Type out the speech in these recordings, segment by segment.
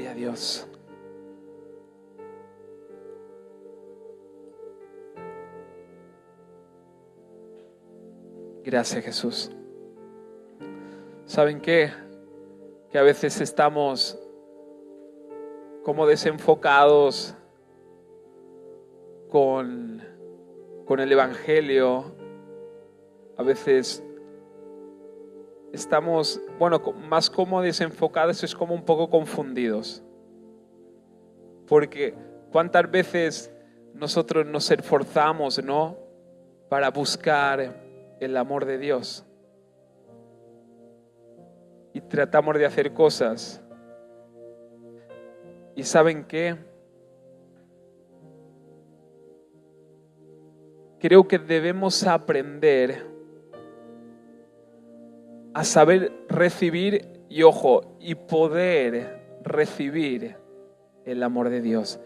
Gloria a Dios. Gracias, Jesús. ¿Saben qué? Que a veces estamos como desenfocados con el Evangelio. A veces estamos, más como desenfocados, es como un poco confundidos. Porque cuántas veces nosotros nos esforzamos, ¿no?, para buscar el amor de Dios. Y tratamos de hacer cosas. ¿Y saben qué? Creo que debemos aprender a saber recibir y poder recibir el amor de Dios.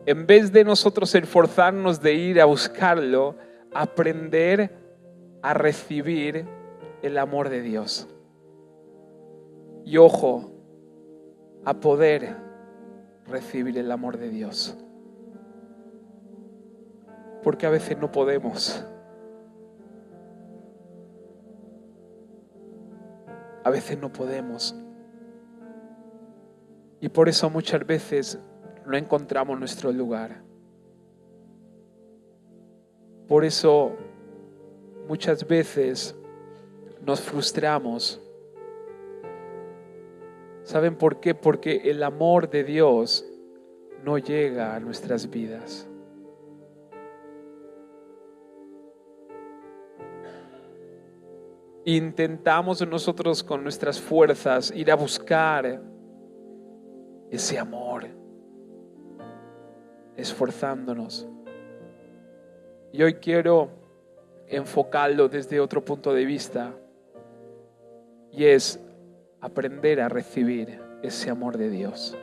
En vez de nosotros esforzarnos de ir a buscarlo, aprender a recibir el amor de Dios. Y a poder recibir el amor de Dios. Porque a veces no podemos. A veces no podemos. Y por eso muchas veces no encontramos nuestro lugar. Por eso muchas veces nos frustramos. ¿Saben por qué? Porque el amor de Dios no llega a nuestras vidas. Intentamos nosotros con nuestras fuerzas ir a buscar ese amor, esforzándonos. Y hoy quiero enfocarlo desde otro punto de vista, y es aprender a recibir ese amor de Dios.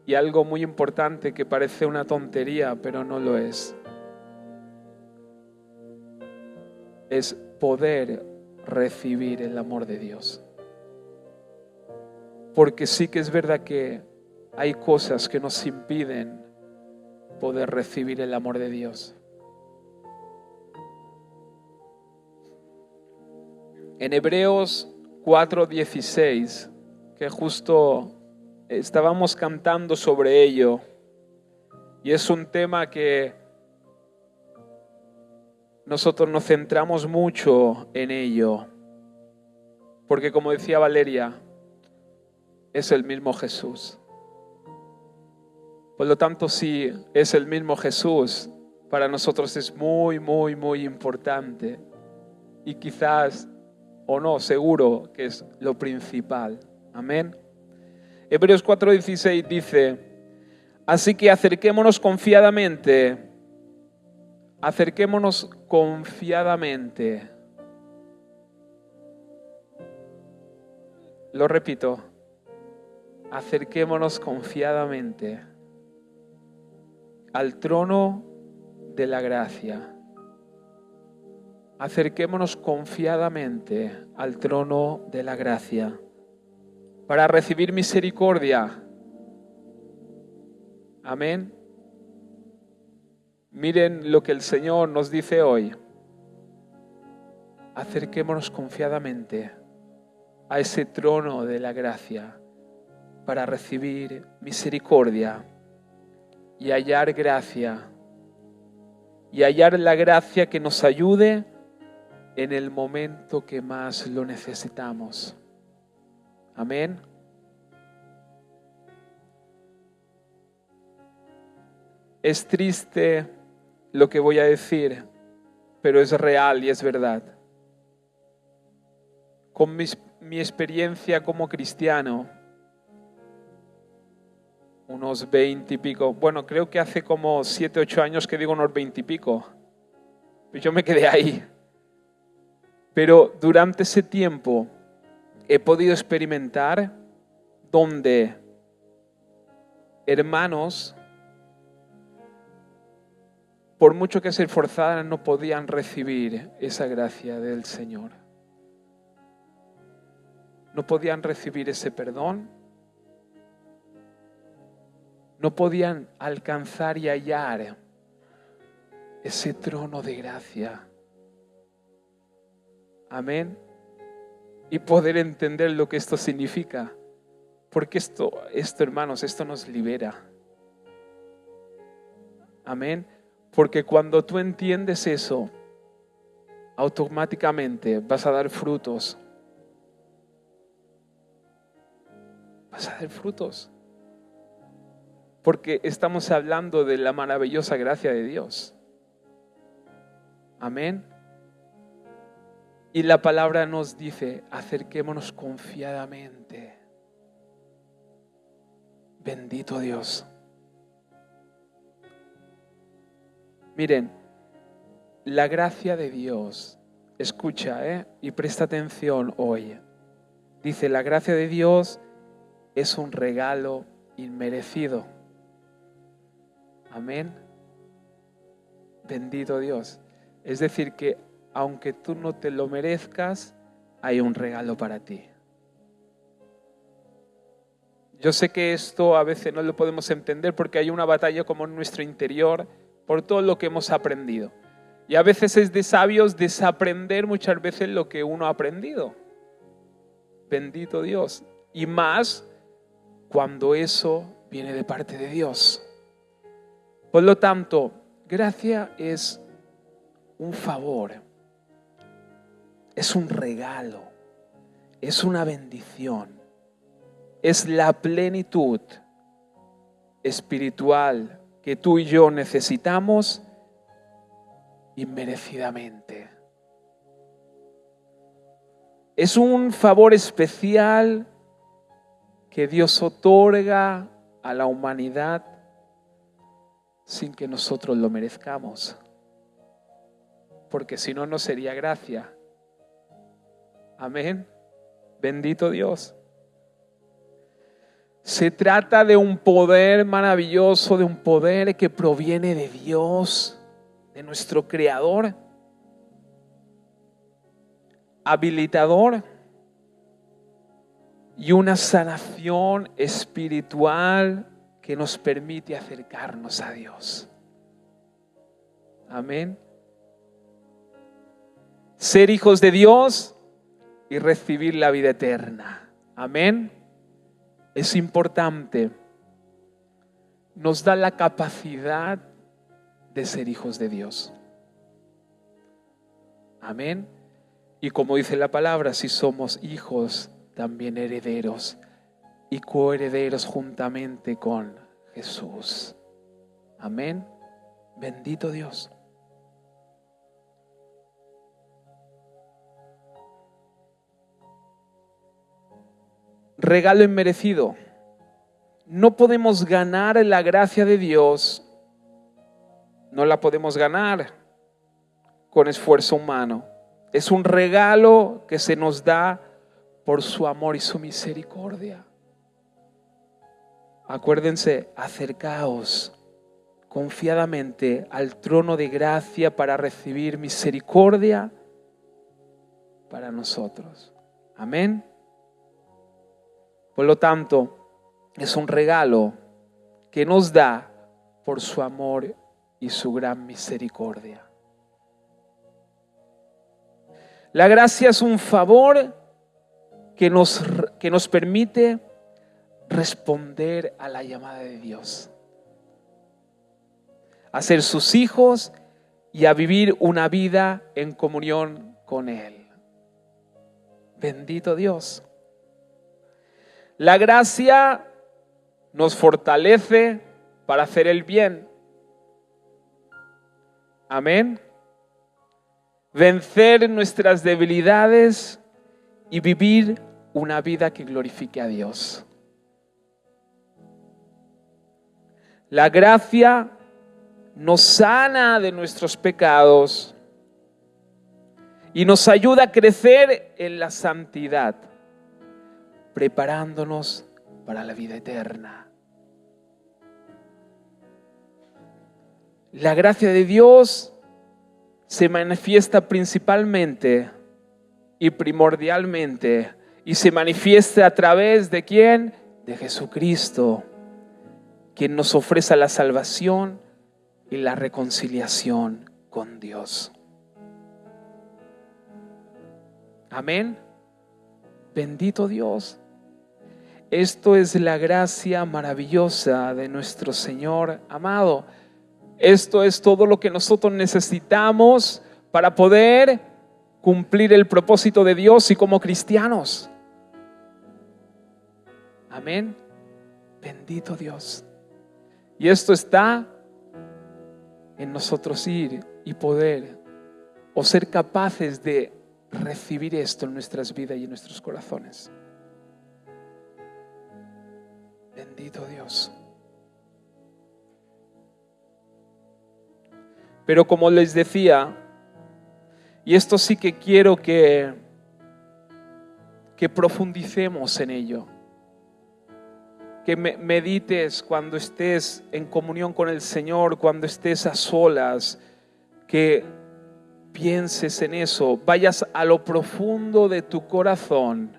Y algo muy importante que parece una tontería, pero no lo es poder recibir el amor de Dios. Porque sí que es verdad que hay cosas que nos impiden poder recibir el amor de Dios. En Hebreos 4:16, que justo estábamos cantando sobre ello, y es un tema que nosotros nos centramos mucho en ello, porque como decía Valeria, es el mismo Jesús. Por lo tanto, si es el mismo Jesús, para nosotros es muy, muy, muy importante. Y quizás, o no, seguro que es lo principal. Amén. Hebreos 4:16 dice: así que acerquémonos confiadamente. Lo repito. Acerquémonos confiadamente al trono de la gracia. Acerquémonos confiadamente al trono de la gracia para recibir misericordia. Amén. Miren lo que el Señor nos dice hoy. Acerquémonos confiadamente a ese trono de la gracia para recibir misericordia y hallar gracia. Y hallar la gracia que nos ayude en el momento que más lo necesitamos. Amén. Es triste lo que voy a decir, pero es real y es verdad. Con mi experiencia como cristiano, unos 20 y pico, creo que hace como 7, 8 años que digo unos 20 y pico, pues yo me quedé ahí. Pero durante ese tiempo he podido experimentar donde hermanos, por mucho que se esforzaran, no podían recibir esa gracia del Señor. no podían recibir ese perdón, no podían alcanzar y hallar ese trono de gracia. Amén. Y poder entender lo que esto significa. Porque esto, hermanos, esto nos libera. Amén. Porque cuando tú entiendes eso, automáticamente vas a dar frutos. Vas a dar frutos. Porque estamos hablando de la maravillosa gracia de Dios. Amén. Y la palabra nos dice, acerquémonos confiadamente. Bendito Dios. Miren, la gracia de Dios, escucha, y presta atención hoy. Dice, la gracia de Dios es un regalo inmerecido. Amén. Bendito Dios. Es decir, que aunque tú no te lo merezcas, hay un regalo para ti. Yo sé que esto a veces no lo podemos entender porque hay una batalla como en nuestro interior por todo lo que hemos aprendido. Y a veces es de sabios desaprender muchas veces lo que uno ha aprendido. Bendito Dios. Y más cuando eso viene de parte de Dios. Por lo tanto, gracia es un favor. Es un regalo, es una bendición, es la plenitud espiritual que tú y yo necesitamos inmerecidamente. Es un favor especial que Dios otorga a la humanidad sin que nosotros lo merezcamos, porque si no, no sería gracia. Amén. Bendito Dios. Se trata de un poder maravilloso, de un poder que proviene de Dios, de nuestro Creador, habilitador y una sanación espiritual que nos permite acercarnos a Dios. Amén. Ser hijos de Dios y recibir la vida eterna. Amén. Es importante. Nos da la capacidad de ser hijos de Dios. Amén. Y como dice la palabra, si somos hijos, también herederos y coherederos juntamente con Jesús. Amén. Bendito Dios. Regalo inmerecido. No podemos ganar la gracia de Dios. No la podemos ganar con esfuerzo humano. Es un regalo que se nos da por su amor y su misericordia. Acuérdense, acercaos confiadamente al trono de gracia para recibir misericordia para nosotros. Amén. Por lo tanto, es un regalo que nos da por su amor y su gran misericordia. La gracia es un favor que nos permite responder a la llamada de Dios, a ser sus hijos y a vivir una vida en comunión con Él. Bendito Dios. La gracia nos fortalece para hacer el bien. Amén. Vencer nuestras debilidades y vivir una vida que glorifique a Dios. La gracia nos sana de nuestros pecados y nos ayuda a crecer en la santidad, preparándonos para la vida eterna. La gracia de Dios se manifiesta principalmente y primordialmente y se manifieste a través de ¿quién? De Jesucristo, quien nos ofrece la salvación y la reconciliación con Dios. Amén. Bendito Dios. Esto es la gracia maravillosa de nuestro Señor amado. Esto es todo lo que nosotros necesitamos para poder cumplir el propósito de Dios y como cristianos. Amén. Bendito Dios. Y esto está en nosotros ir y poder o ser capaces de recibir esto en nuestras vidas y en nuestros corazones. Bendito Dios. Pero como les decía, y esto sí que quiero que profundicemos en ello, que medites cuando estés en comunión con el Señor, cuando estés a solas, que pienses en eso, vayas a lo profundo de tu corazón,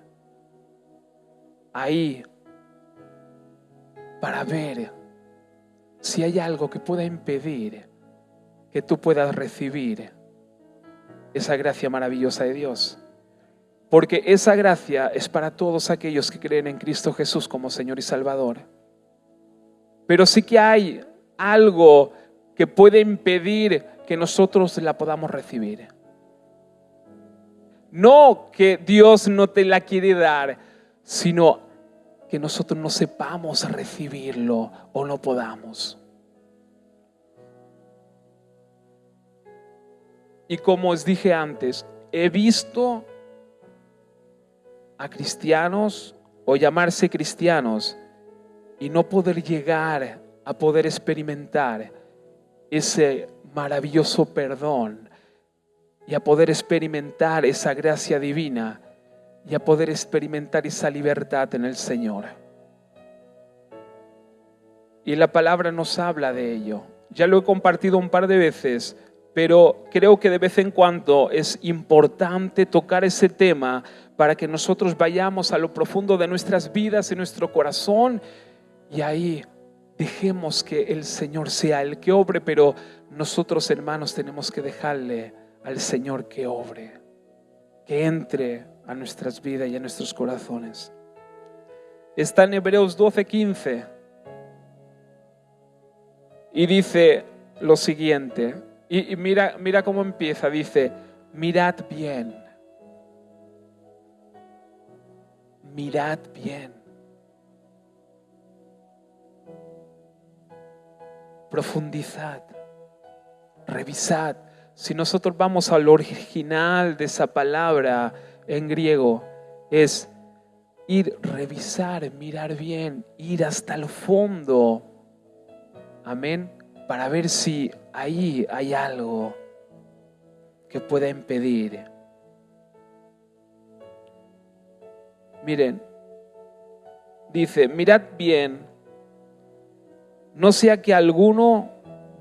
ahí, para ver si hay algo que pueda impedir que tú puedas recibir esa gracia maravillosa de Dios. Porque esa gracia es para todos aquellos que creen en Cristo Jesús como Señor y Salvador. Pero sí que hay algo que puede impedir que nosotros la podamos recibir. No que Dios no te la quiere dar, sino que nosotros no sepamos recibirlo o no podamos. Y como os dije antes, he visto a cristianos o llamarse cristianos y no poder llegar a poder experimentar ese maravilloso perdón y a poder experimentar esa gracia divina y a poder experimentar esa libertad en el Señor. Y la palabra nos habla de ello. Ya lo he compartido un par de veces, pero creo que de vez en cuando es importante tocar ese tema para que nosotros vayamos a lo profundo de nuestras vidas y nuestro corazón y ahí dejemos que el Señor sea el que obre, pero nosotros, hermanos, tenemos que dejarle al Señor que obre, que entre a nuestras vidas y a nuestros corazones. Está en Hebreos 12:15 y dice lo siguiente. Y mira cómo empieza, dice, mirad bien, profundizad, revisad. Si nosotros vamos al original de esa palabra en griego, es ir, revisar, mirar bien, ir hasta el fondo. Amén. Para ver si ahí hay algo que pueda impedir. Miren, dice, mirad bien, no sea que alguno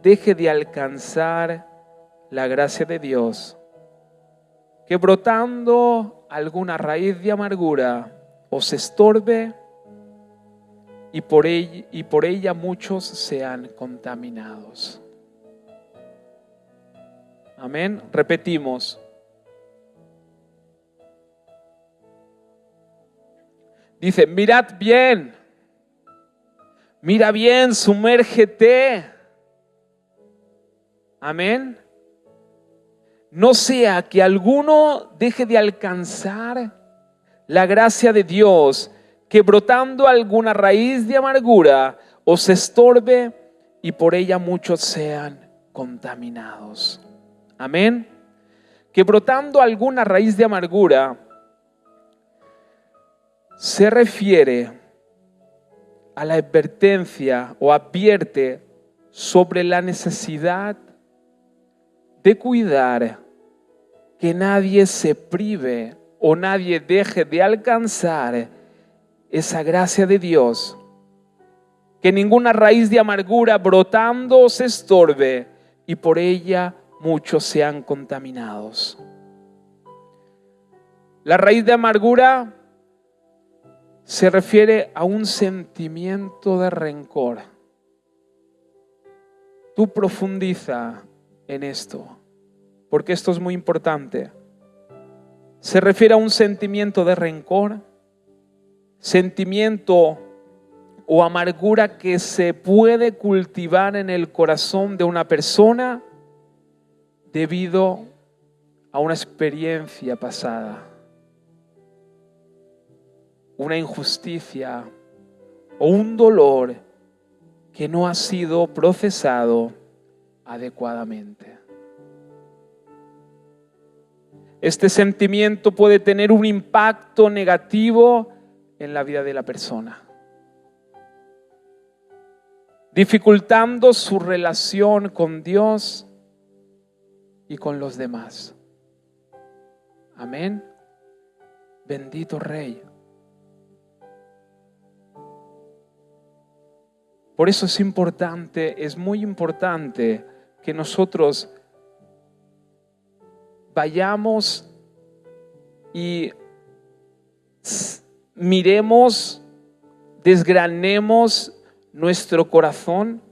deje de alcanzar la gracia de Dios, que brotando alguna raíz de amargura os estorbe y por ella muchos sean contaminados. Amén. Repetimos. Dice, mirad bien. Mira bien, sumérgete. Amén. No sea que alguno deje de alcanzar la gracia de Dios, que brotando alguna raíz de amargura os estorbe y por ella muchos sean contaminados. Amén. Que brotando alguna raíz de amargura se refiere a la advertencia o advierte sobre la necesidad de cuidar que nadie se prive o nadie deje de alcanzar esa gracia de Dios, que ninguna raíz de amargura brotando se estorbe y por ella muchos sean contaminados. La raíz de amargura se refiere a un sentimiento de rencor. Tú profundiza en esto, porque esto es muy importante. Se refiere a un sentimiento de rencor, sentimiento o amargura que se puede cultivar en el corazón de una persona debido a una experiencia pasada, una injusticia o un dolor que no ha sido procesado adecuadamente. Este sentimiento puede tener un impacto negativo en la vida de la persona, dificultando su relación con Dios y con los demás. Amén. Bendito Rey. Por eso es importante, es muy importante que nosotros vayamos y miremos, desgranemos nuestro corazón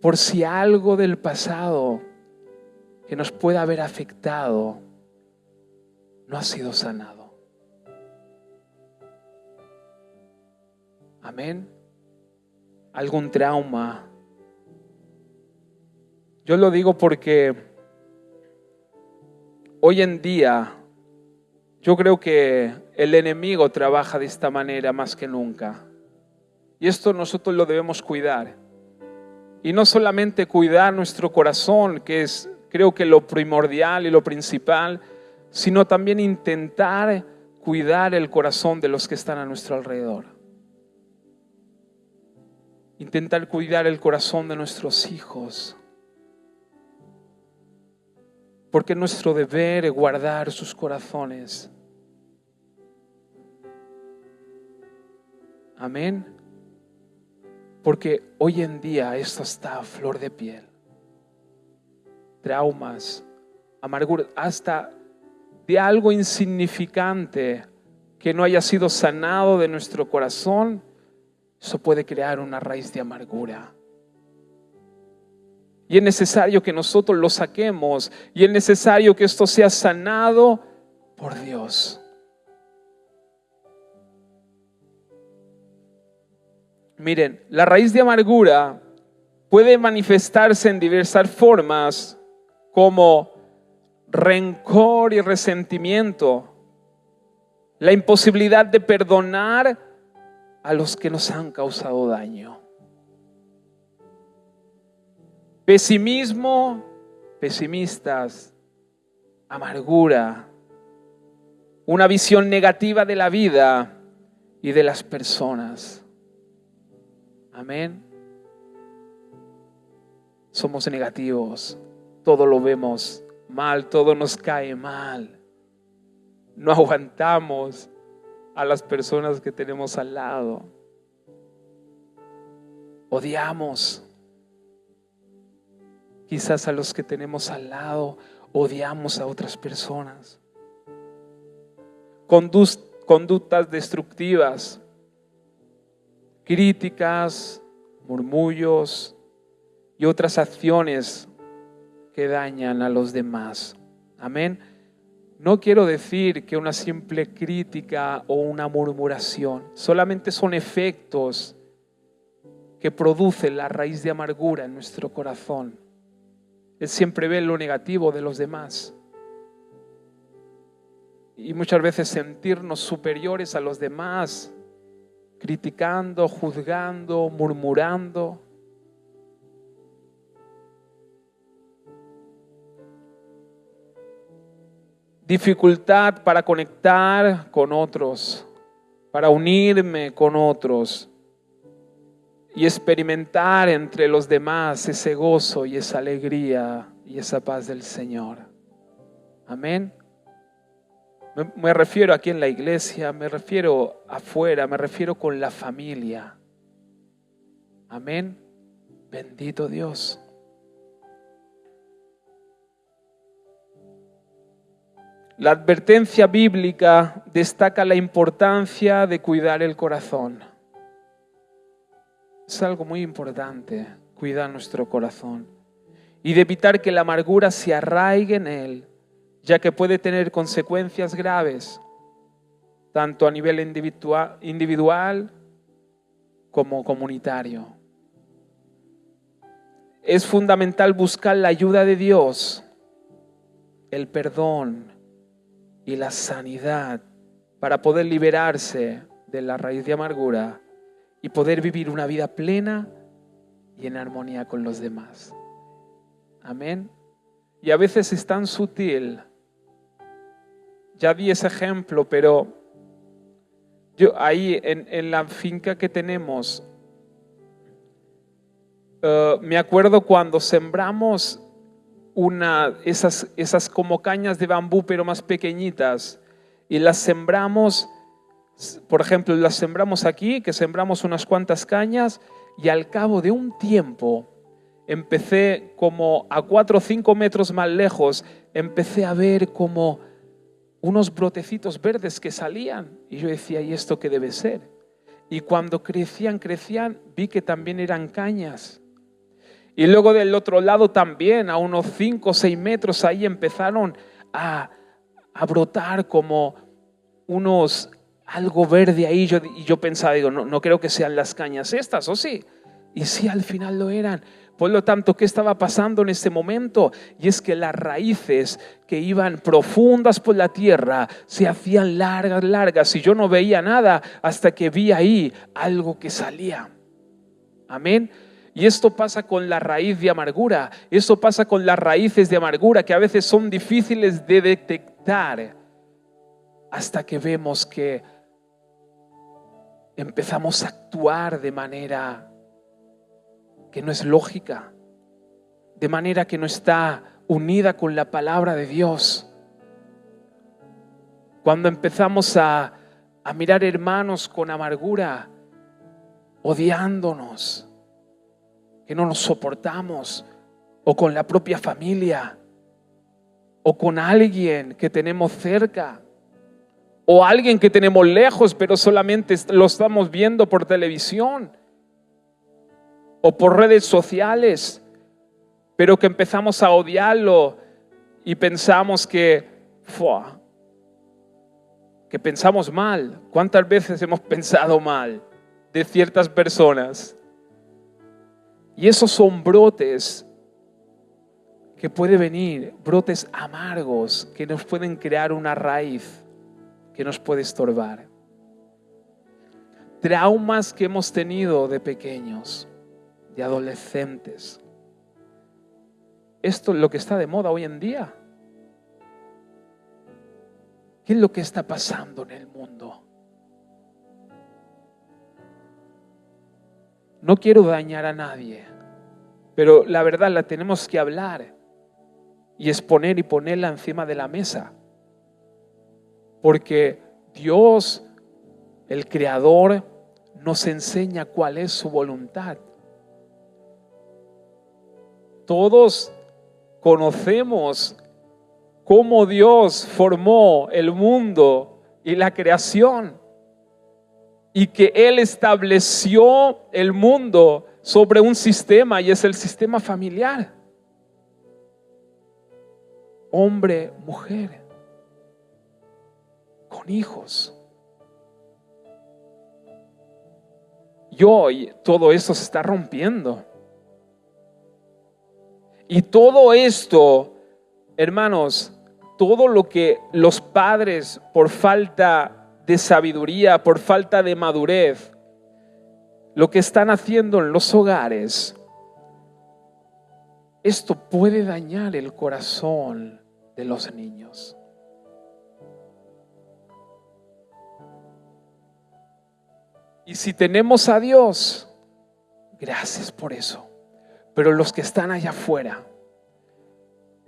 por si algo del pasado que nos pueda haber afectado no ha sido sanado. Amén. Algún trauma. Yo lo digo porque hoy en día yo creo que el enemigo trabaja de esta manera más que nunca. Y esto nosotros lo debemos cuidar. Y no solamente cuidar nuestro corazón, que es creo que lo primordial y lo principal, sino también intentar cuidar el corazón de los que están a nuestro alrededor. Intentar cuidar el corazón de nuestros hijos. Porque es nuestro deber guardar sus corazones. Amén. Porque hoy en día esto está a flor de piel. Traumas, amargura, hasta de algo insignificante que no haya sido sanado de nuestro corazón, eso puede crear una raíz de amargura. Y es necesario que nosotros lo saquemos, y es necesario que esto sea sanado por Dios. Miren, la raíz de amargura puede manifestarse en diversas formas, como rencor y resentimiento, la imposibilidad de perdonar a los que nos han causado daño, pesimismo, pesimistas, amargura, una visión negativa de la vida y de las personas. Amén. Somos negativos, todo lo vemos mal, todo nos cae mal. No aguantamos a las personas que tenemos al lado. Odiamos. Quizás a los que tenemos al lado odiamos a otras personas. Conductas destructivas, críticas, murmullos y otras acciones que dañan a los demás. Amén. No quiero decir que una simple crítica o una murmuración solamente son efectos que produce la raíz de amargura en nuestro corazón. Él siempre ve lo negativo de los demás. Y muchas veces sentirnos superiores a los demás, criticando, juzgando, murmurando. Dificultad para conectar con otros, para unirme con otros y experimentar entre los demás ese gozo y esa alegría y esa paz del Señor. Amén. Me refiero aquí en la iglesia, me refiero afuera, me refiero con la familia. Amén. Bendito Dios. La advertencia bíblica destaca la importancia de cuidar el corazón. Es algo muy importante, cuidar nuestro corazón y de evitar que la amargura se arraigue en él, ya que puede tener consecuencias graves, tanto a nivel individual como comunitario. Es fundamental buscar la ayuda de Dios, el perdón y la sanidad para poder liberarse de la raíz de amargura y poder vivir una vida plena y en armonía con los demás. Amén. Y a veces es tan sutil. Ya di ese ejemplo, pero yo ahí en la finca que tenemos, me acuerdo cuando sembramos esas como cañas de bambú, pero más pequeñitas, y las sembramos, por ejemplo, las sembramos aquí, que sembramos unas cuantas cañas, y al cabo de un tiempo, empecé como a 4 o 5 metros más lejos, empecé a ver como unos brotecitos verdes que salían, y yo decía, ¿y esto qué debe ser? Y cuando crecían, vi que también eran cañas. Y luego del otro lado también, a unos 5 o 6 metros, ahí empezaron a brotar como algo verde ahí. Y yo pensaba, digo, no creo que sean las cañas estas, ¿o sí? Y sí, al final lo eran. Por lo tanto, ¿qué estaba pasando en ese momento? Y es que las raíces que iban profundas por la tierra se hacían largas, y yo no veía nada hasta que vi ahí algo que salía. Amén. Y esto pasa con la raíz de amargura. Esto pasa con las raíces de amargura que a veces son difíciles de detectar hasta que vemos que empezamos a actuar de manera que no es lógica, de manera que no está unida con la palabra de Dios. Cuando empezamos a mirar hermanos con amargura, odiándonos, que no nos soportamos, o con la propia familia, o con alguien que tenemos cerca, o alguien que tenemos lejos, pero solamente lo estamos viendo por televisión o por redes sociales, pero que empezamos a odiarlo y pensamos que pensamos mal. ¿Cuántas veces hemos pensado mal de ciertas personas? Y esos son brotes que pueden venir, brotes amargos que nos pueden crear una raíz que nos puede estorbar. Traumas que hemos tenido de pequeños, de adolescentes. Esto es lo que está de moda hoy en día. ¿Qué es lo que está pasando en el mundo? No quiero dañar a nadie, pero la verdad la tenemos que hablar y exponer y ponerla encima de la mesa. Porque Dios, el Creador, nos enseña cuál es su voluntad. Todos conocemos cómo Dios formó el mundo y la creación, y que Él estableció el mundo sobre un sistema, y es el sistema familiar. Hombre, mujer, con hijos. Y hoy todo eso se está rompiendo. Y todo esto, hermanos, todo lo que los padres, por falta de sabiduría, por falta de madurez, lo que están haciendo en los hogares, esto puede dañar el corazón de los niños. Y si tenemos a Dios, gracias por eso. Pero los que están allá afuera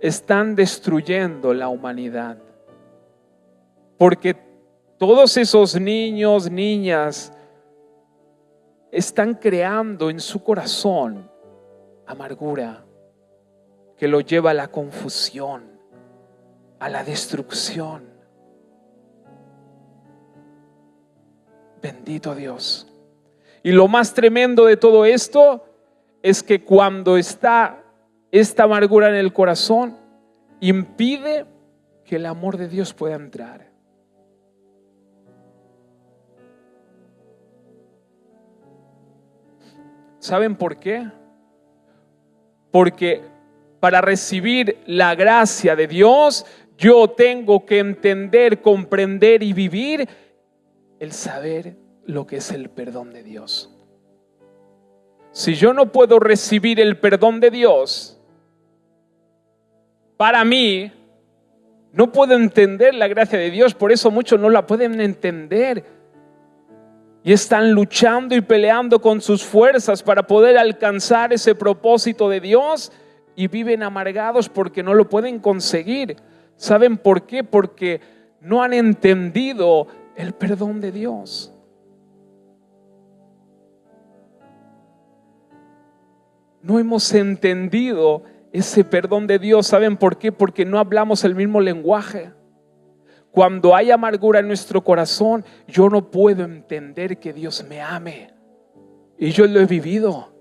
están destruyendo la humanidad. Porque todos esos niños, niñas, están creando en su corazón amargura que lo lleva a la confusión, a la destrucción. Bendito Dios. Y lo más tremendo de todo esto es que cuando está esta amargura en el corazón, impide que el amor de Dios pueda entrar. ¿Saben por qué? Porque para recibir la gracia de Dios, yo tengo que entender, comprender y vivir el saber lo que es el perdón de Dios. Si yo no puedo recibir el perdón de Dios, para mí, no puedo entender la gracia de Dios. Por eso muchos no la pueden entender. Y están luchando y peleando con sus fuerzas para poder alcanzar ese propósito de Dios. Y viven amargados porque no lo pueden conseguir. ¿Saben por qué? Porque no han entendido el perdón de Dios. No hemos entendido ese perdón de Dios. ¿Saben por qué? Porque no hablamos el mismo lenguaje. Cuando hay amargura en nuestro corazón, yo no puedo entender que Dios me ame. Y yo lo he vivido.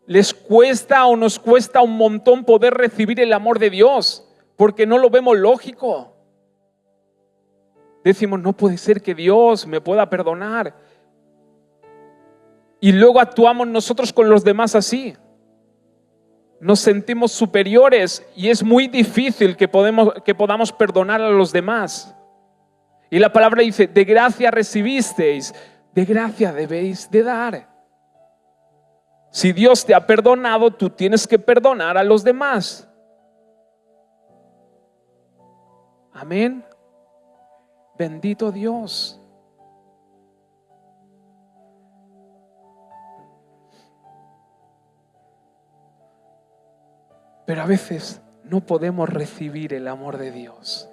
Les cuesta o nos cuesta un montón poder recibir el amor de Dios, porque no lo vemos lógico. Decimos, no puede ser que Dios me pueda perdonar. Y luego actuamos nosotros con los demás así. Nos sentimos superiores y es muy difícil que podamos perdonar a los demás. Y la palabra dice, de gracia recibisteis, de gracia debéis de dar. Si Dios te ha perdonado, tú tienes que perdonar a los demás. Amén. Bendito Dios. Pero a veces no podemos recibir el amor de Dios.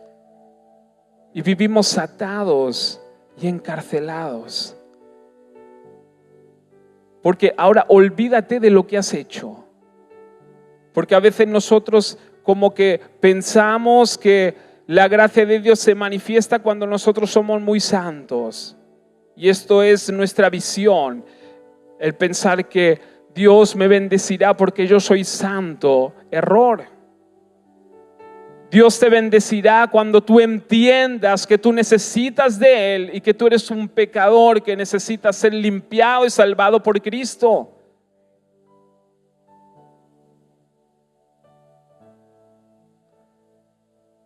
Y vivimos atados y encarcelados. Porque ahora olvídate de lo que has hecho. Porque a veces nosotros como que pensamos que la gracia de Dios se manifiesta cuando nosotros somos muy santos. Y esto es nuestra visión. El pensar que Dios me bendecirá porque yo soy santo. Error. Dios te bendecirá cuando tú entiendas que tú necesitas de Él y que tú eres un pecador que necesita ser limpiado y salvado por Cristo.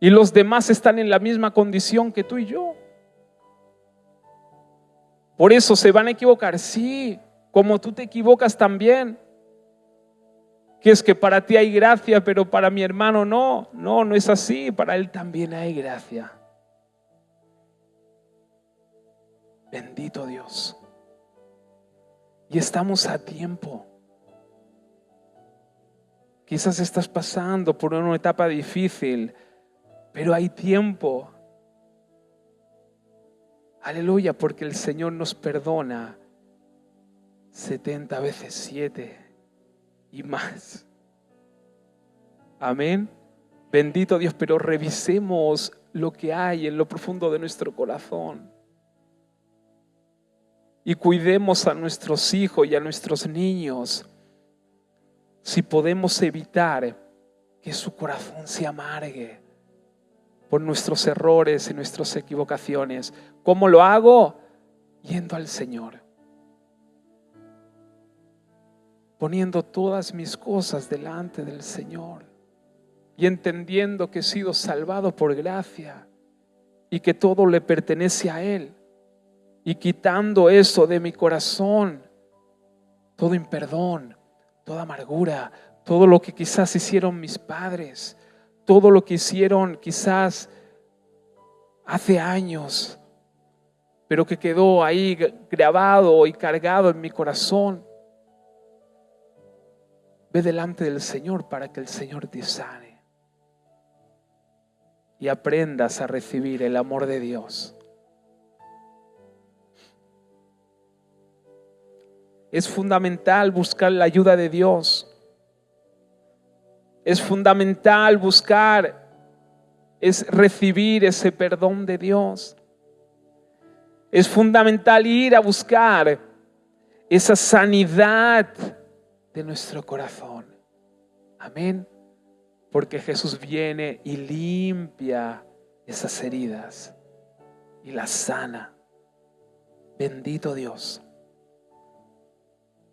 Y los demás están en la misma condición que tú y yo. Por eso se van a equivocar, sí, como tú te equivocas también. Que es que para ti hay gracia, pero para mi hermano no. No, no es así. Para él también hay gracia. Bendito Dios. Y estamos a tiempo. Quizás estás pasando por una etapa difícil, pero hay tiempo. Aleluya, porque el Señor nos perdona 70 veces 7 y más. Amén. Bendito Dios, pero revisemos lo que hay en lo profundo de nuestro corazón. Y cuidemos a nuestros hijos y a nuestros niños. Si podemos evitar que su corazón se amargue por nuestros errores y nuestras equivocaciones. ¿Cómo lo hago? Yendo al Señor. Poniendo todas mis cosas delante del Señor. Y entendiendo que he sido salvado por gracia. Y que todo le pertenece a Él. Y quitando eso de mi corazón. Todo imperdón, toda amargura, todo lo que quizás hicieron mis padres. Todo lo que hicieron quizás hace años, pero que quedó ahí grabado y cargado en mi corazón. Ve delante del Señor para que el Señor te sane y aprendas a recibir el amor de Dios. Es fundamental buscar la ayuda de Dios. Es fundamental buscar, es recibir ese perdón de Dios. Es fundamental ir a buscar esa sanidad de nuestro corazón. Amén. Porque Jesús viene y limpia esas heridas y las sana. Bendito Dios.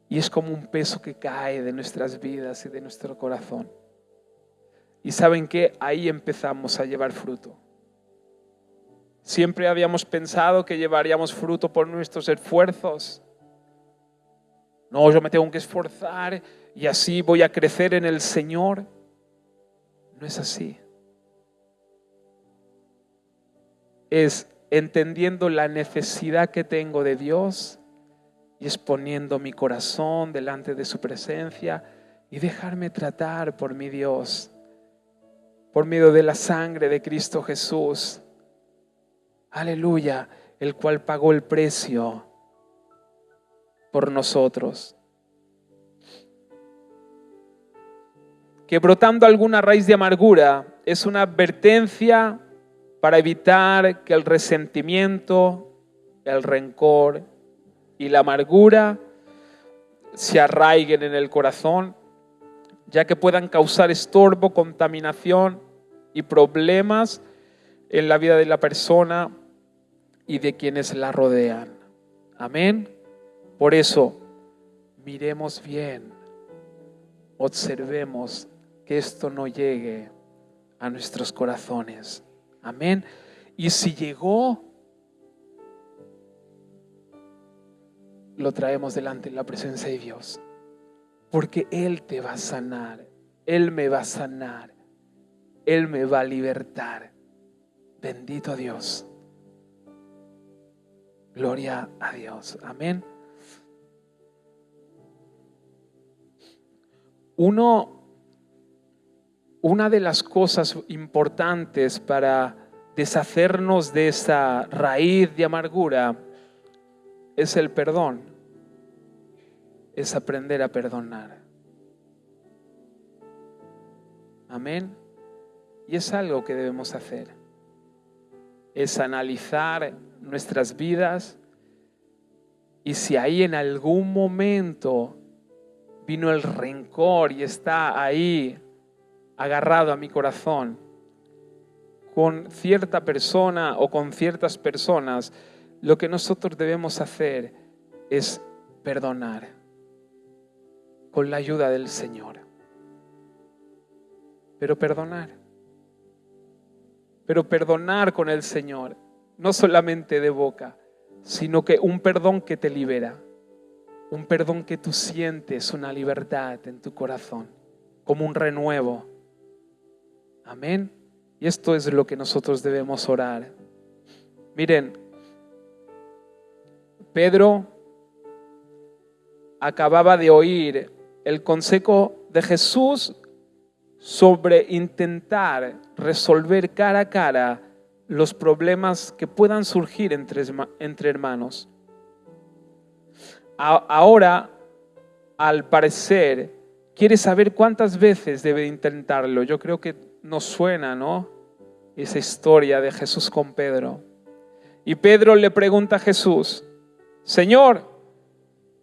Y es como un peso que cae de nuestras vidas y de nuestro corazón. Y ¿saben qué? Ahí empezamos a llevar fruto. Siempre habíamos pensado que llevaríamos fruto por nuestros esfuerzos. No, yo me tengo que esforzar y así voy a crecer en el Señor. No es así. Es entendiendo la necesidad que tengo de Dios y exponiendo mi corazón delante de su presencia y dejarme tratar por mi Dios, por medio de la sangre de Cristo Jesús. Aleluya, el cual pagó el precio por nosotros. Que brotando alguna raíz de amargura es una advertencia para evitar que el resentimiento, el rencor y la amargura se arraiguen en el corazón, ya que puedan causar estorbo, contaminación y problemas en la vida de la persona y de quienes la rodean. Amén. Por eso, miremos bien, observemos que esto no llegue a nuestros corazones. Amén. Y si llegó, lo traemos delante de la presencia de Dios. Porque Él te va a sanar. Él me va a sanar. Él me va a libertar. Bendito Dios. Gloria a Dios. Amén. Una de las cosas importantes para deshacernos de esa raíz de amargura es el perdón. Es aprender a perdonar. Amén. Y es algo que debemos hacer. Es analizar nuestras vidas y si ahí en algún momento vino el rencor y está ahí agarrado a mi corazón con cierta persona o con ciertas personas, lo que nosotros debemos hacer es perdonar con la ayuda del Señor. Pero perdonar con el Señor, no solamente de boca, sino que un perdón que te libera, un perdón que tú sientes una libertad en tu corazón, como un renuevo. Amén. Y esto es lo que nosotros debemos orar. Miren, Pedro acababa de oír el consejo de Jesús sobre intentar resolver cara a cara los problemas que puedan surgir entre hermanos. Ahora, al parecer, quiere saber cuántas veces debe intentarlo. Yo creo que nos suena, ¿no? Esa historia de Jesús con Pedro. Y Pedro le pregunta a Jesús: Señor,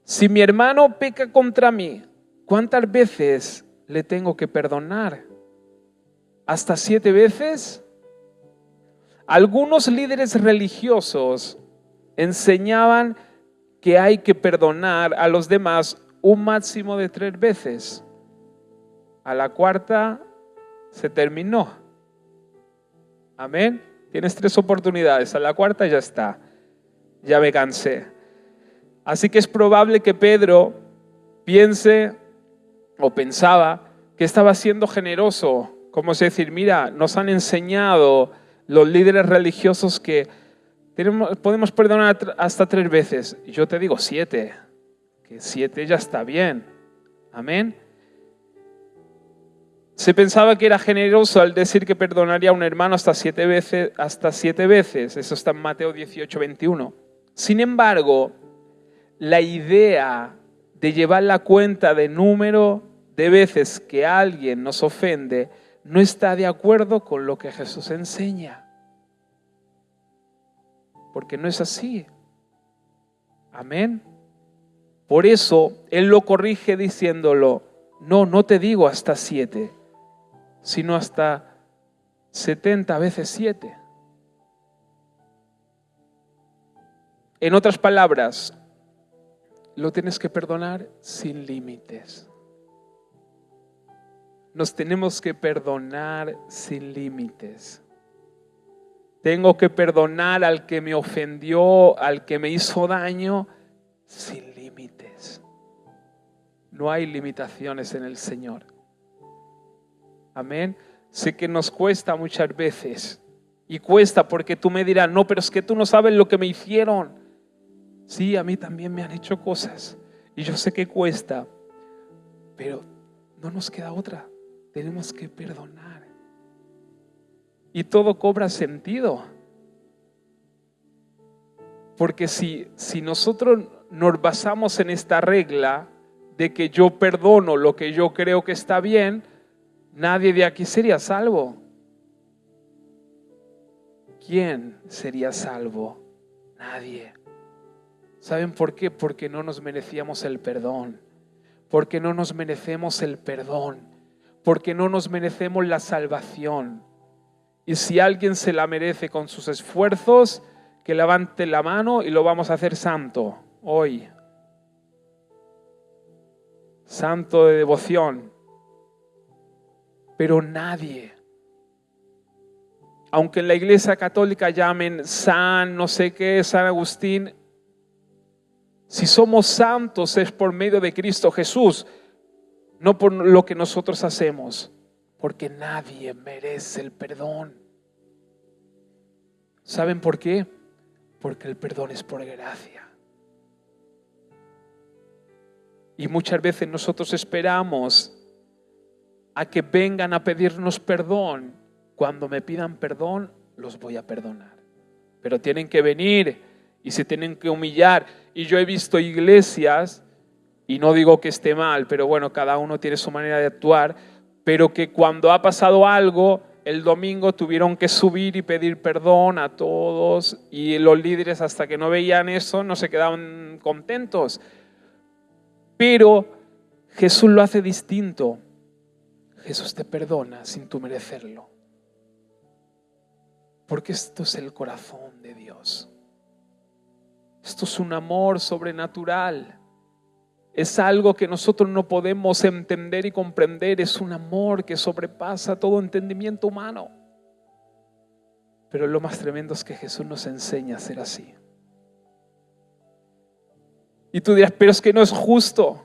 si mi hermano peca contra mí, ¿cuántas veces le tengo que perdonar? ¿Hasta 7 veces? Algunos líderes religiosos enseñaban que hay que perdonar a los demás un máximo de 3 veces. A la cuarta se terminó. Amén. Tienes 3 oportunidades. A la cuarta ya está. Ya me cansé. Así que es probable que Pedro piense o pensaba que estaba siendo generoso. Como es decir, mira, nos han enseñado los líderes religiosos que podemos perdonar hasta 3 veces. Y yo te digo 7. Que 7 ya está bien. Amén. Se pensaba que era generoso al decir que perdonaría a un hermano hasta 7 veces. Eso está en Mateo 18:21. Sin embargo, la idea de llevar la cuenta de número de veces que alguien nos ofende no está de acuerdo con lo que Jesús enseña. Porque no es así. Amén. Por eso Él lo corrige diciéndolo, no te digo hasta 7, sino hasta 70 veces 7. En otras palabras, lo tienes que perdonar sin límites. Nos tenemos que perdonar sin límites. Tengo que perdonar al que me ofendió, al que me hizo daño, sin límites. No hay limitaciones en el Señor. Amén. Sé que nos cuesta muchas veces. Y cuesta porque tú me dirás, no, pero es que tú no sabes lo que me hicieron. Sí, a mí también me han hecho cosas. Y yo sé que cuesta. Pero no nos queda otra. Tenemos que perdonar. Y todo cobra sentido. Porque si nosotros nos basamos en esta regla de que yo perdono lo que yo creo que está bien, nadie de aquí sería salvo. ¿Quién sería salvo? Nadie. ¿Saben por qué? Porque no nos merecíamos el perdón. Porque no nos merecemos el perdón. Porque no nos merecemos la salvación. Y si alguien se la merece con sus esfuerzos, que levante la mano y lo vamos a hacer santo hoy. Santo de devoción. Pero nadie, aunque en la Iglesia Católica llamen San no sé qué, San Agustín, si somos santos es por medio de Cristo Jesús, no por lo que nosotros hacemos, porque nadie merece el perdón. ¿Saben por qué? Porque el perdón es por gracia. Y muchas veces nosotros esperamos a que vengan a pedirnos perdón. Cuando me pidan perdón, los voy a perdonar. Pero tienen que venir y se tienen que humillar. Y yo he visto iglesias, y no digo que esté mal, pero bueno, cada uno tiene su manera de actuar, pero que cuando ha pasado algo, el domingo tuvieron que subir y pedir perdón a todos, y los líderes, hasta que no veían eso, no se quedaban contentos. Pero Jesús lo hace distinto. Jesús te perdona sin tú merecerlo. Porque esto es el corazón de Dios. Esto es un amor sobrenatural. Es algo que nosotros no podemos entender y comprender. Es un amor que sobrepasa todo entendimiento humano. Pero lo más tremendo es que Jesús nos enseña a ser así. Y tú dirás, pero es que no es justo.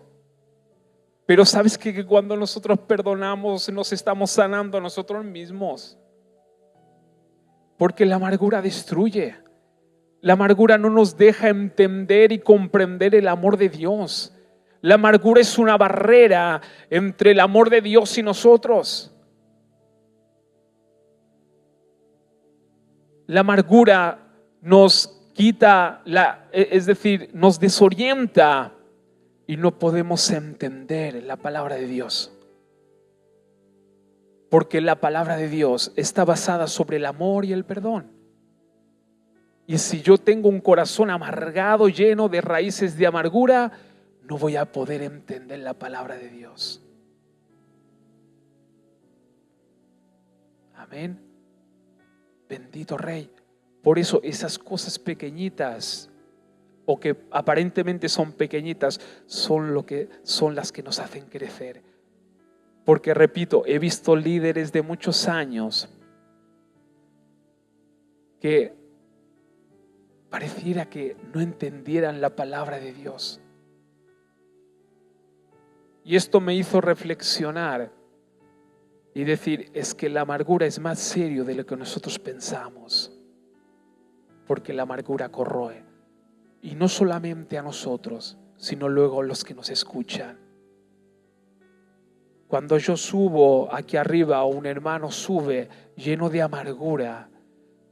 Pero sabes que cuando nosotros perdonamos nos estamos sanando a nosotros mismos. Porque la amargura destruye. La amargura no nos deja entender y comprender el amor de Dios. La amargura es una barrera entre el amor de Dios y nosotros. La amargura nos quita, es decir, nos desorienta y no podemos entender la palabra de Dios. Porque la palabra de Dios está basada sobre el amor y el perdón. Y si yo tengo un corazón amargado, lleno de raíces de amargura, no voy a poder entender la palabra de Dios. Amén. Bendito Rey. Por eso esas cosas pequeñitas, o que aparentemente son pequeñitas, son las que nos hacen crecer. Porque repito, he visto líderes de muchos años que pareciera que no entendieran la palabra de Dios. Y esto me hizo reflexionar y decir, es que la amargura es más serio de lo que nosotros pensamos. Porque la amargura corroe. Y no solamente a nosotros, sino luego a los que nos escuchan. Cuando yo subo aquí arriba o un hermano sube lleno de amargura,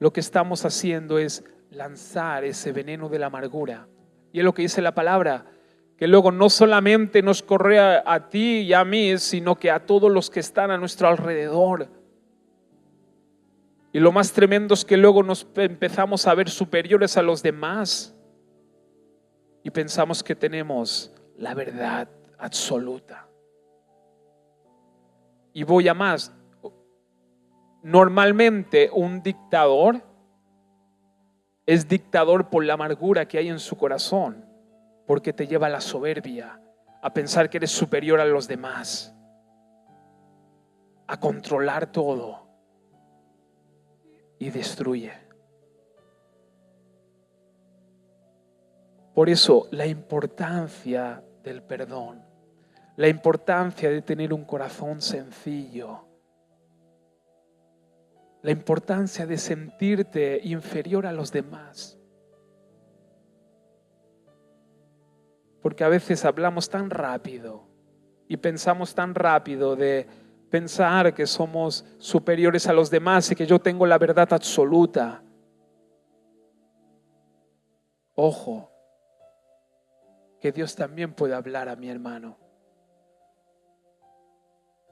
lo que estamos haciendo es lanzar ese veneno de la amargura. Y es lo que dice la palabra, que luego no solamente nos correa a ti y a mí, sino que a todos los que están a nuestro alrededor. Y lo más tremendo es que luego nos empezamos a ver superiores a los demás y pensamos que tenemos la verdad absoluta. Y voy a más. Normalmente un dictador es dictador por la amargura que hay en su corazón, porque te lleva a la soberbia, a pensar que eres superior a los demás, a controlar todo y destruye. Por eso la importancia del perdón, la importancia de tener un corazón sencillo, la importancia de sentirte inferior a los demás. Porque a veces hablamos tan rápido y pensamos tan rápido de pensar que somos superiores a los demás y que yo tengo la verdad absoluta. Ojo, que Dios también puede hablar a mi hermano.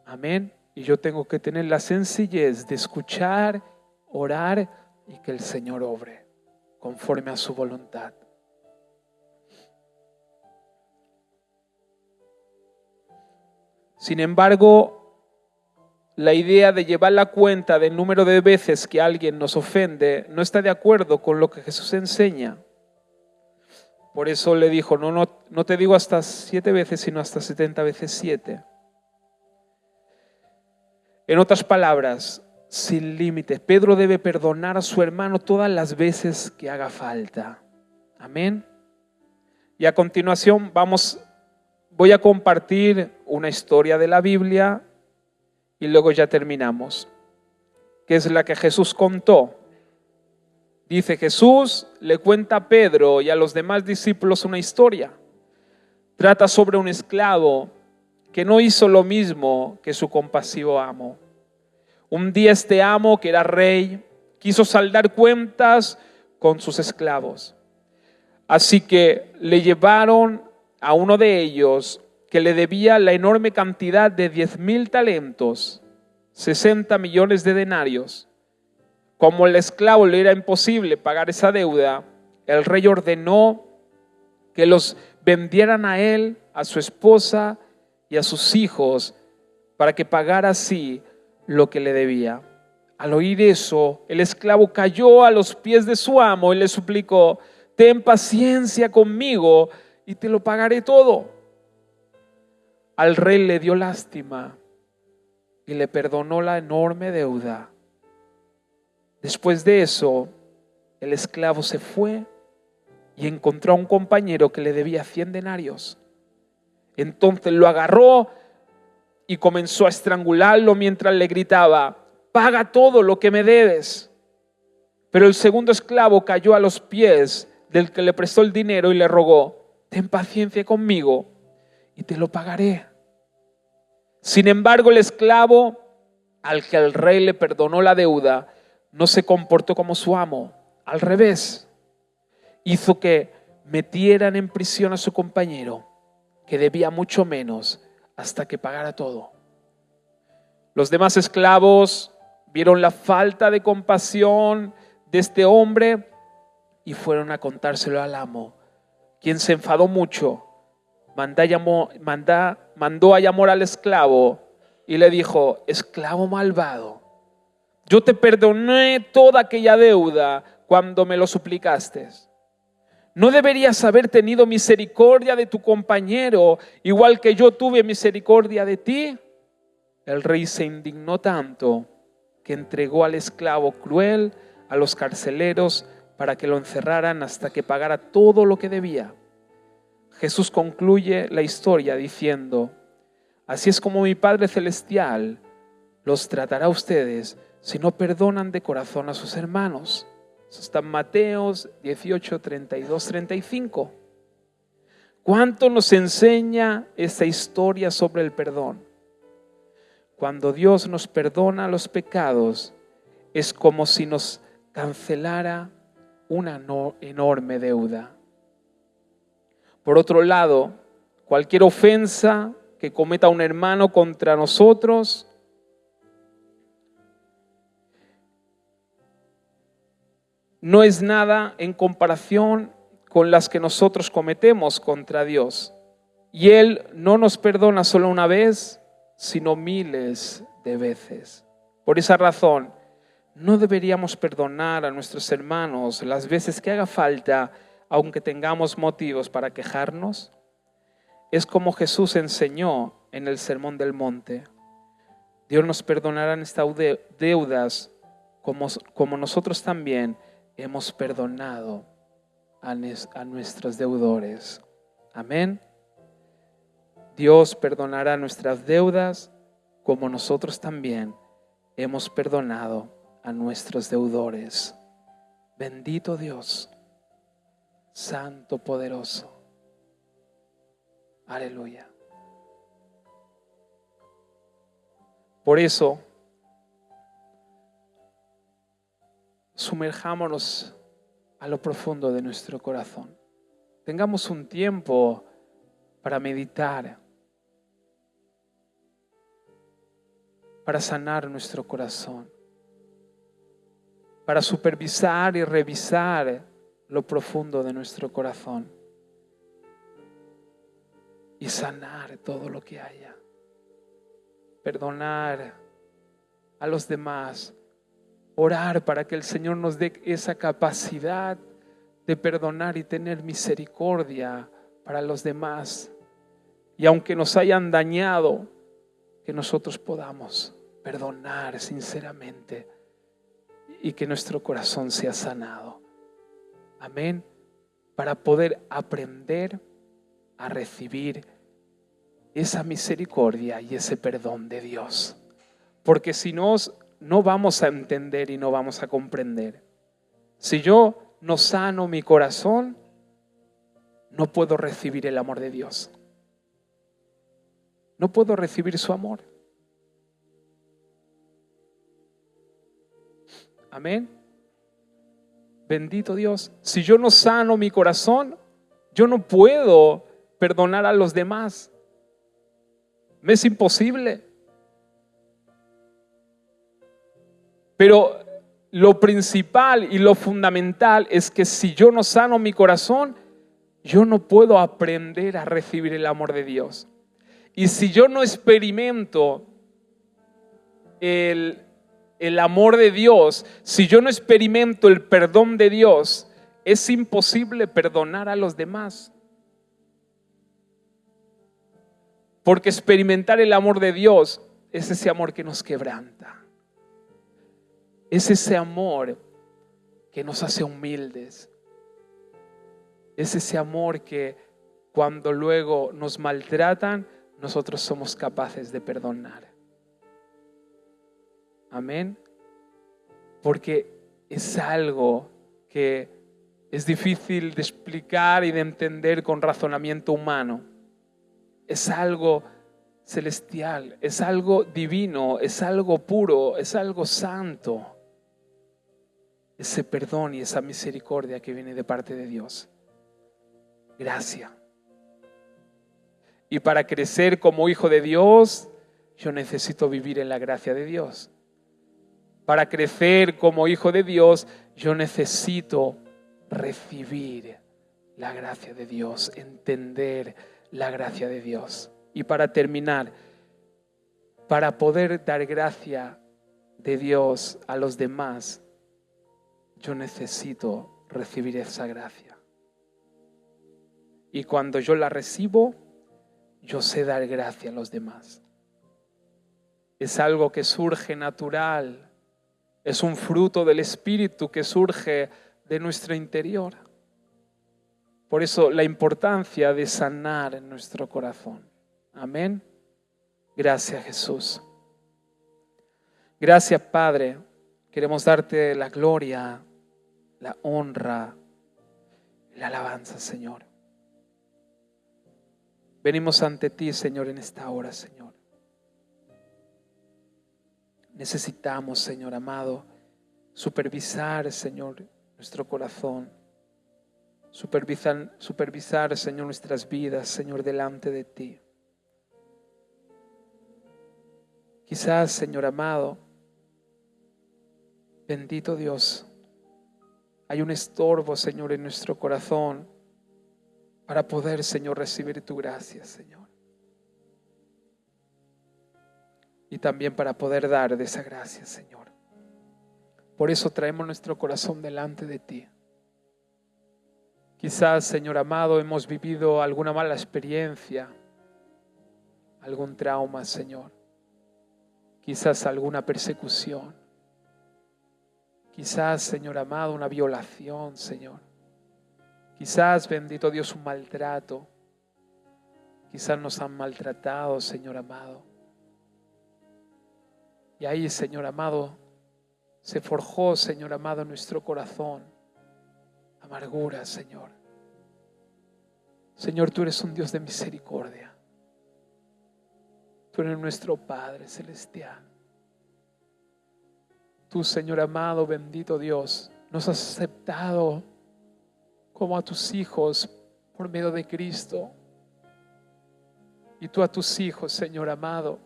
Amén. Y yo tengo que tener la sencillez de escuchar, orar y que el Señor obre conforme a su voluntad. Sin embargo, la idea de llevar la cuenta del número de veces que alguien nos ofende no está de acuerdo con lo que Jesús enseña. Por eso le dijo, no te digo hasta 7 veces, sino hasta 70 veces 7. En otras palabras, sin límites. Pedro debe perdonar a su hermano todas las veces que haga falta. Amén. Y a continuación voy a compartir una historia de la Biblia y luego ya terminamos, que es la que Jesús contó. Dice Jesús, le cuenta a Pedro y a los demás discípulos una historia. Trata sobre un esclavo que no hizo lo mismo que su compasivo amo. Un día este amo, que era rey, quiso saldar cuentas con sus esclavos. Así que le llevaron a uno de ellos que le debía la enorme cantidad de 10,000 talentos, 60 millones de denarios. Como al esclavo le era imposible pagar esa deuda, el rey ordenó que los vendieran a él, a su esposa y a sus hijos para que pagara así lo que le debía. Al oír eso, el esclavo cayó a los pies de su amo y le suplicó: ten paciencia conmigo y te lo pagaré todo. Al rey le dio lástima y le perdonó la enorme deuda. Después de eso, el esclavo se fue y encontró a un compañero que le debía 100 denarios. Entonces lo agarró y comenzó a estrangularlo mientras le gritaba: paga todo lo que me debes. Pero el segundo esclavo cayó a los pies del que le prestó el dinero y le rogó: ten paciencia conmigo y te lo pagaré. Sin embargo, el esclavo al que el rey le perdonó la deuda no se comportó como su amo. Al revés, hizo que metieran en prisión a su compañero, que debía mucho menos, hasta que pagara todo. Los demás esclavos vieron la falta de compasión de este hombre y fueron a contárselo al amo, quien se enfadó mucho. Mandó a llamar al esclavo y le dijo: esclavo malvado, yo te perdoné toda aquella deuda cuando me lo suplicaste. ¿No deberías haber tenido misericordia de tu compañero, igual que yo tuve misericordia de ti? El rey se indignó tanto que entregó al esclavo cruel a los carceleros para que lo encerraran hasta que pagara todo lo que debía. Jesús concluye la historia diciendo: así es como mi Padre Celestial los tratará a ustedes si no perdonan de corazón a sus hermanos. Eso está en Mateos 18, 32, 35. ¿Cuánto nos enseña esta historia sobre el perdón? Cuando Dios nos perdona los pecados, es como si nos cancelara una enorme deuda. Por otro lado, cualquier ofensa que cometa un hermano contra nosotros, no es nada en comparación con las que nosotros cometemos contra Dios. Y Él no nos perdona solo una vez, sino miles de veces. Por esa razón, no deberíamos perdonar a nuestros hermanos las veces que haga falta, aunque tengamos motivos para quejarnos. Es como Jesús enseñó en el Sermón del Monte. Dios nos perdonará nuestras deudas como nosotros también hemos perdonado a nuestros deudores. Amén. Dios perdonará nuestras deudas como nosotros también hemos perdonado a nuestros deudores. Bendito Dios, Santo, poderoso. Aleluya. Por eso, sumerjámonos a lo profundo de nuestro corazón. Tengamos un tiempo para meditar, para sanar nuestro corazón, para supervisar y revisar lo profundo de nuestro corazón y sanar todo lo que haya. Perdonar a los demás, orar para que el Señor nos dé esa capacidad de perdonar y tener misericordia para los demás. Y aunque nos hayan dañado, que nosotros podamos perdonar sinceramente y que nuestro corazón sea sanado. Amén. Para poder aprender a recibir esa misericordia y ese perdón de Dios. Porque si no vamos a entender y no vamos a comprender. Si yo no sano mi corazón, no puedo recibir el amor de Dios. No puedo recibir su amor. Amén. Bendito Dios. Si yo no sano mi corazón, yo no puedo perdonar a los demás. Me es imposible. Pero lo principal y lo fundamental es que si yo no sano mi corazón, yo no puedo aprender a recibir el amor de Dios. Y si yo no experimento el amor de Dios, si yo no experimento el perdón de Dios, es imposible perdonar a los demás. Porque experimentar el amor de Dios es ese amor que nos quebranta. Es ese amor que nos hace humildes. Es ese amor que cuando luego nos maltratan, nosotros somos capaces de perdonar. Amén. Porque es algo que es difícil de explicar y de entender con razonamiento humano. Es algo celestial, es algo divino, es algo puro, es algo santo. Ese perdón y esa misericordia que viene de parte de Dios. Gracia. Y para crecer como hijo de Dios, yo necesito vivir en la gracia de Dios. Para crecer como hijo de Dios, yo necesito recibir la gracia de Dios, entender la gracia de Dios. Y para terminar, para poder dar gracia de Dios a los demás, yo necesito recibir esa gracia. Y cuando yo la recibo, yo sé dar gracia a los demás. Es algo que surge natural. Es un fruto del Espíritu que surge de nuestro interior. Por eso la importancia de sanar en nuestro corazón. Amén. Gracias, Jesús. Gracias, Padre. Queremos darte la gloria, la honra, la alabanza, Señor. Venimos ante ti, Señor, en esta hora, Señor. Necesitamos, Señor amado, supervisar, Señor, nuestro corazón. supervisar, Señor, nuestras vidas, Señor, delante de ti. Quizás, Señor amado, bendito Dios, hay un estorbo, Señor, en nuestro corazón para poder, Señor, recibir tu gracia, Señor. Y también para poder dar de esa gracia, Señor. Por eso traemos nuestro corazón delante de ti. Quizás, Señor amado, hemos vivido alguna mala experiencia, algún trauma, Señor. Quizás alguna persecución. Quizás, Señor amado, una violación, Señor. Quizás, bendito Dios, un maltrato. Quizás nos han maltratado, Señor amado. Y ahí, Señor amado, se forjó, Señor amado, en nuestro corazón amargura, Señor. Señor, tú eres un Dios de misericordia. Tú eres nuestro Padre celestial. Tú, Señor amado, bendito Dios, nos has aceptado como a tus hijos por medio de Cristo. Y tú a tus hijos, Señor amado,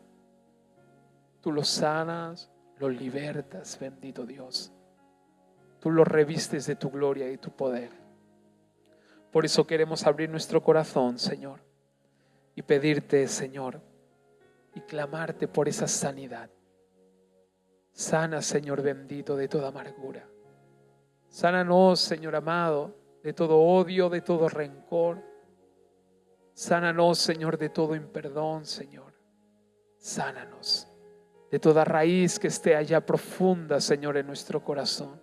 tú los sanas, los libertas, bendito Dios. Tú los revistes de tu gloria y tu poder. Por eso queremos abrir nuestro corazón, Señor, y pedirte, Señor, y clamarte por esa sanidad. Sana, Señor bendito, de toda amargura. Sánanos, Señor amado, de todo odio, de todo rencor. Sánanos, Señor, de todo imperdón, Señor. Sánanos de toda raíz que esté allá profunda, Señor, en nuestro corazón.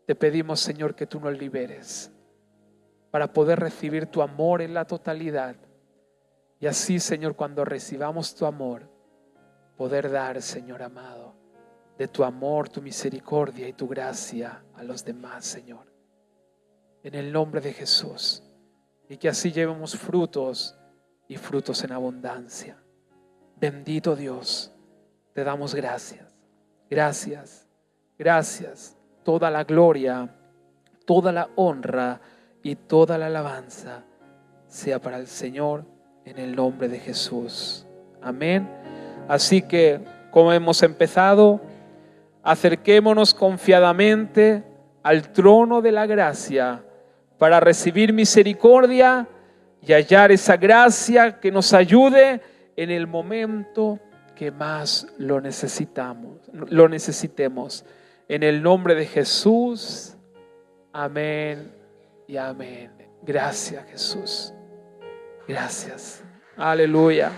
Te pedimos, Señor, que tú nos liberes para poder recibir tu amor en la totalidad. Y así, Señor, cuando recibamos tu amor, poder dar, Señor amado, de tu amor, tu misericordia y tu gracia a los demás, Señor. En el nombre de Jesús. Y que así llevemos frutos y frutos en abundancia. Bendito Dios, te damos gracias. Gracias, gracias. Toda la gloria, toda la honra y toda la alabanza sea para el Señor en el nombre de Jesús. Amén. Así que, como hemos empezado, acerquémonos confiadamente al trono de la gracia para recibir misericordia y hallar esa gracia que nos ayude en el momento que más lo necesitemos. En el nombre de Jesús. Amén y amén. Gracias, Jesús. Gracias. Aleluya.